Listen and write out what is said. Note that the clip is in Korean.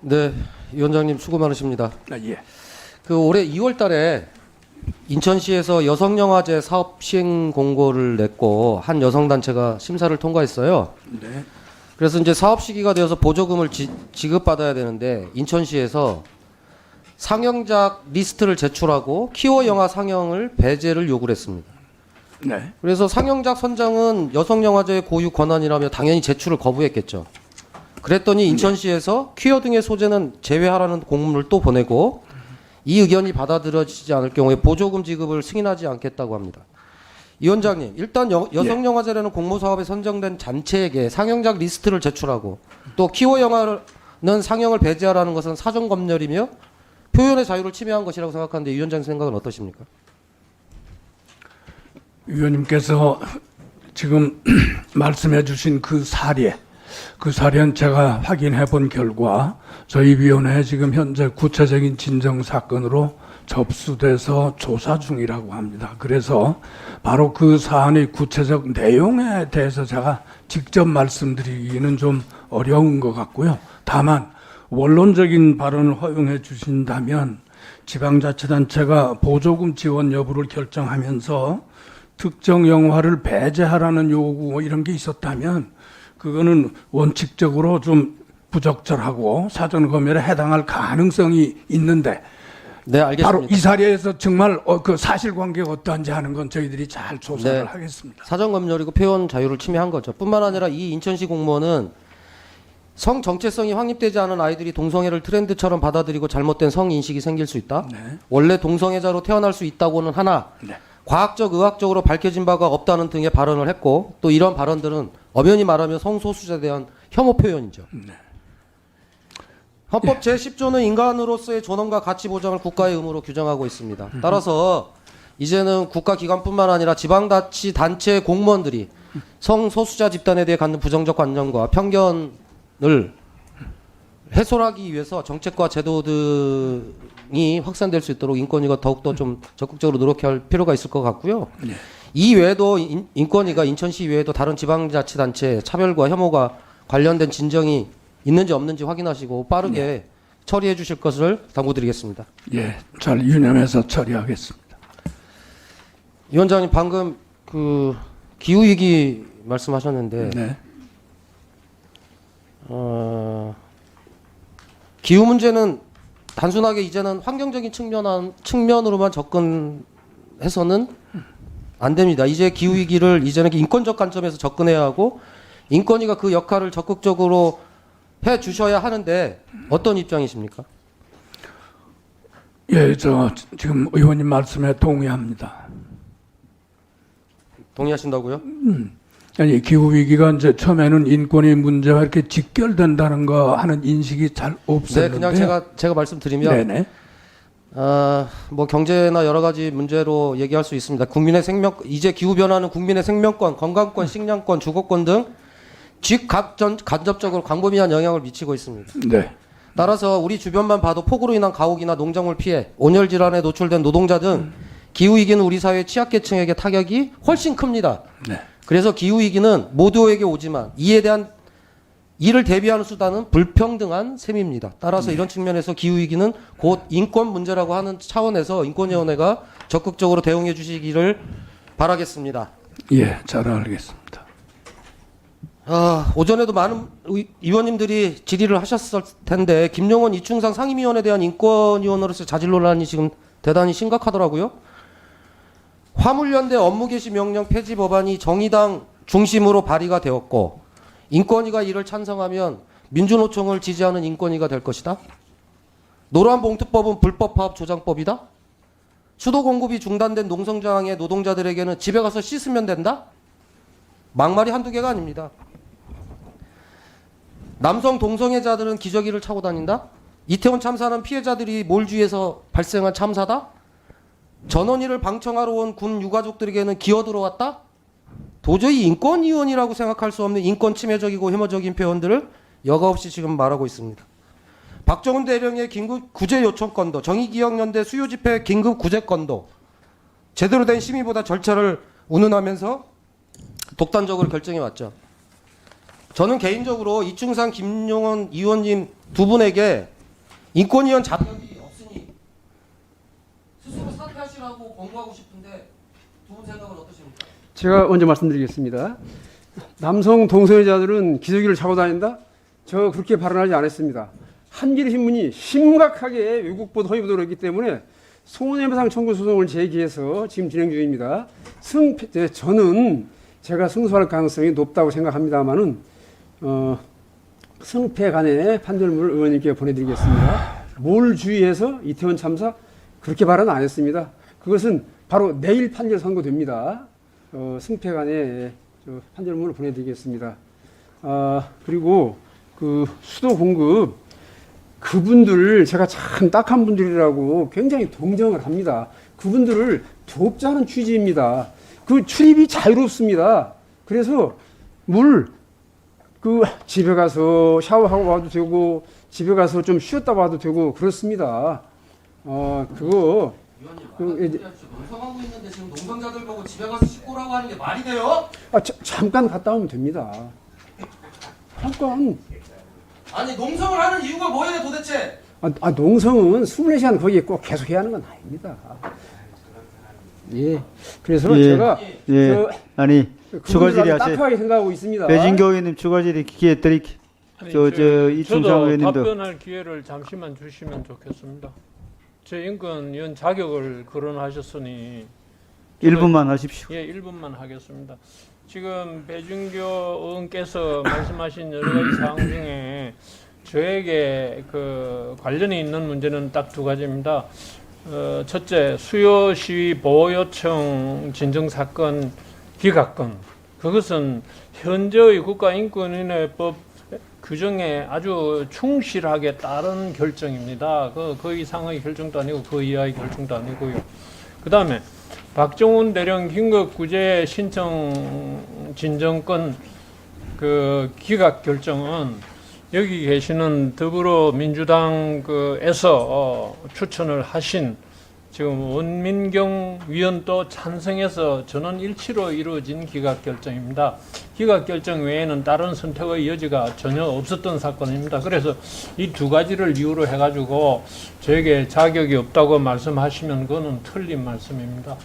네, 위원장님 수고 많으십니다. 예. 올해 2월 달에 인천시에서 여성영화제 사업 시행 공고를 냈고 한 여성단체가 심사를 통과했어요. 네. 그래서 이제 사업 시기가 되어서 보조금을 지급받아야 되는데 인천시에서 상영작 리스트를 제출하고 키워 영화 상영을 배제를 요구를 했습니다. 네. 그래서 상영작 선정은 여성영화제의 고유 권한이라며 당연히 제출을 거부했겠죠. 그랬더니 인천시에서 퀴어 등의 소재는 제외하라는 공문을 또 보내고 이 의견이 받아들여지지 않을 경우에 보조금 지급을 승인하지 않겠다고 합니다. 위원장님, 일단 여성영화제라는 공모사업에 선정된 단체에게 상영작 리스트를 제출하고 또 퀴어 영화는 상영을 배제하라는 것은 사전검열이며 표현의 자유를 침해한 것이라고 생각하는데 위원장님 생각은 어떠십니까? 위원님께서 지금 말씀해 주신 그 사례는 제가 확인해 본 결과 저희 위원회에 지금 현재 구체적인 진정 사건으로 접수돼서 조사 중이라고 합니다. 그래서 바로 그 사안의 구체적 내용에 대해서 제가 직접 말씀드리기는 좀 어려운 것 같고요. 다만 원론적인 발언을 허용해 주신다면 지방자치단체가 보조금 지원 여부를 결정하면서 특정 영화를 배제하라는 요구 이런 게 있었다면 그거는 원칙적으로 좀 부적절하고 사전 검열에 해당할 가능성이 있는데 네, 알겠습니다. 바로 이 사례에서 정말 그 사실관계가 어떠한지 하는 건 저희들이 잘 조사를 네. 하겠습니다. 사전검열이고 표현 자유를 침해한 거죠. 뿐만 아니라 이 인천시 공무원은 성 정체성이 확립되지 않은 아이들이 동성애를 트렌드처럼 받아들이고 잘못된 성인식이 생길 수 있다. 네. 원래 동성애자로 태어날 수 있다고는 하나 네. 과학적 의학적으로 밝혀진 바가 없다는 등의 발언을 했고 또 이런 발언들은 엄연히 말하면 성소수자에 대한 혐오 표현이죠. 네. 헌법 제10조는 인간으로서의 존엄과 가치 보장을 국가의 의무로 규정하고 있습니다. 따라서 이제는 국가기관뿐만 아니라 지방자치단체 공무원들이 성소수자 집단에 대해 갖는 부정적 관념과 편견을 해소하기 위해서 정책과 제도 등이 확산될 수 있도록 인권위가 더욱더 좀 적극적으로 노력할 필요가 있을 것 같고요. 네. 이 외에도 인권위가 인천시 외에도 다른 지방자치단체 차별과 혐오가 관련된 진정이 있는지 없는지 확인하시고 빠르게 처리해 주실 것을 당부드리겠습니다. 예, 잘 유념해서 처리하겠습니다. 위원장님 방금 그 기후위기 말씀하셨는데 네. 기후 문제는 단순하게 이제는 환경적인 측면으로만 접근해서는 안 됩니다. 이제 기후 위기를 이제는 인권적 관점에서 접근해야 하고 인권위가 그 역할을 적극적으로 해 주셔야 하는데 어떤 입장이십니까? 예, 저 지금 의원님 말씀에 동의합니다. 동의하신다고요? 아니 기후 위기가 이제 처음에는 인권의 문제와 이렇게 직결된다는 거 하는 인식이 잘 네, 없었는데. 그냥 제가 말씀드리면 네네. 뭐 경제나 여러 가지 문제로 얘기할 수 있습니다. 국민의 이제 기후 변화는 국민의 생명권, 건강권, 식량권, 주거권 등 간접적으로 광범위한 영향을 미치고 있습니다. 네. 따라서 우리 주변만 봐도 폭우로 인한 가옥이나 농작물 피해, 온열 질환에 노출된 노동자 등 기후 위기는 우리 사회 취약계층에게 타격이 훨씬 큽니다. 네. 그래서 기후 위기는 모두에게 오지만 이를 대비하는 수단은 불평등한 셈입니다. 따라서 이런 측면에서 기후 위기는 곧 인권 문제라고 하는 차원에서 인권위원회가 적극적으로 대응해 주시기를 바라겠습니다. 예, 잘 알겠습니다. 오전에도 많은 의원님들이 질의를 하셨을 텐데 김용원 이충상 상임위원에 대한 인권위원으로서 자질 논란이 지금 대단히 심각하더라고요. 화물연대 업무개시 명령 폐지 법안이 정의당 중심으로 발의가 되었고 인권위가 이를 찬성하면 민주노총을 지지하는 인권위가 될 것이다. 노란봉투법은 불법 파업 조장법이다. 수도 공급이 중단된 농성장의 노동자들에게는 집에 가서 씻으면 된다. 막말이 한두 개가 아닙니다. 남성 동성애자들은 기저귀를 차고 다닌다? 이태원 참사는 피해자들이 몰주에서 발생한 참사다? 전원일을 방청하러 온 군 유가족들에게는 기어 들어왔다? 도저히 인권위원이라고 생각할 수 없는 인권 침해적이고 혐오적인 표현들을 여과 없이 지금 말하고 있습니다. 박정훈 대령의 긴급 구제 요청건도, 정의기억연대 수요집회 긴급 구제건도 제대로 된 심의보다 절차를 운운하면서 독단적으로 결정해 왔죠. 저는 개인적으로 이충상 김용원 의원님 두 분에게 인권위원 자격이 없으니 스스로 사퇴하시라고 권고하고 싶은데 두 분 생각은 어떠십니까? 제가 먼저 말씀드리겠습니다. 남성 동성애자들은 기저귀를 차고 다닌다? 저 그렇게 발언하지 않았습니다. 한겨레 신문이 심각하게 외국보도 허위보도를 했기 때문에 손해배상 청구 소송을 제기해서 지금 진행 중입니다. 저는 제가 승소할 가능성이 높다고 생각합니다만은 승패 간의 판결문을 의원님께 보내드리겠습니다. 뭘 주의해서 이태원 참사 그렇게 발언 안 했습니다. 그것은 바로 내일 판결 선고됩니다. 승패 간의 판결문을 보내드리겠습니다. 그리고 그 수도 공급 그분들 제가 참 딱한 분들이라고 굉장히 동정을 합니다. 그분들을 돕자는 취지입니다. 그 출입이 자유롭습니다. 그래서 집에 가서 샤워하고 와도 되고 집에 가서 좀 쉬었다 와도 되고 그렇습니다. 그거 의원님 농성하고 있는데 지금 농성자들 보고 집에 가서 씻고 오라고 하는 게 말이 돼요? 잠깐 갔다 오면 됩니다. 잠깐. 아니 농성을 하는 이유가 뭐예요 도대체? 농성은 24시간 거기에 꼭 계속 해야 하는 건 아닙니다. 예. 그래서 예. 제가 예. 아니 추가 그분들 질의하세요. 딱하게 생각하고 있습니다. 배진교 의원님 추가 질의 기회 드릴게요. 이충상 저도 의원님도 답변할 기회를 잠시만 주시면 좋겠습니다. 제 인권위원 자격을 거론하셨으니 1분만 하십시오. 예, 1분만 하겠습니다. 지금 배준교 의원께서 말씀하신 여러 가지 사항 중에 저에게 그 관련이 있는 문제는 딱 두 가지입니다. 첫째, 수요 시위 보호 요청 진정 사건 기각권. 그것은 현재의 국가인권위원회법 규정에 아주 충실하게 따른 결정입니다. 그 이상의 결정도 아니고 그 이하의 결정도 아니고요. 그 다음에 박정훈 대령 긴급 구제 신청 진정권 그 기각 결정은 여기 계시는 더불어민주당에서 추천을 하신 지금 원민경 위원도 찬성해서 전원 일치로 이루어진 기각 결정입니다. 기각 결정 외에는 다른 선택의 여지가 전혀 없었던 사건입니다. 그래서 이 두 가지를 이유로 해가지고 저에게 자격이 없다고 말씀하시면 그거는 틀린 말씀입니다.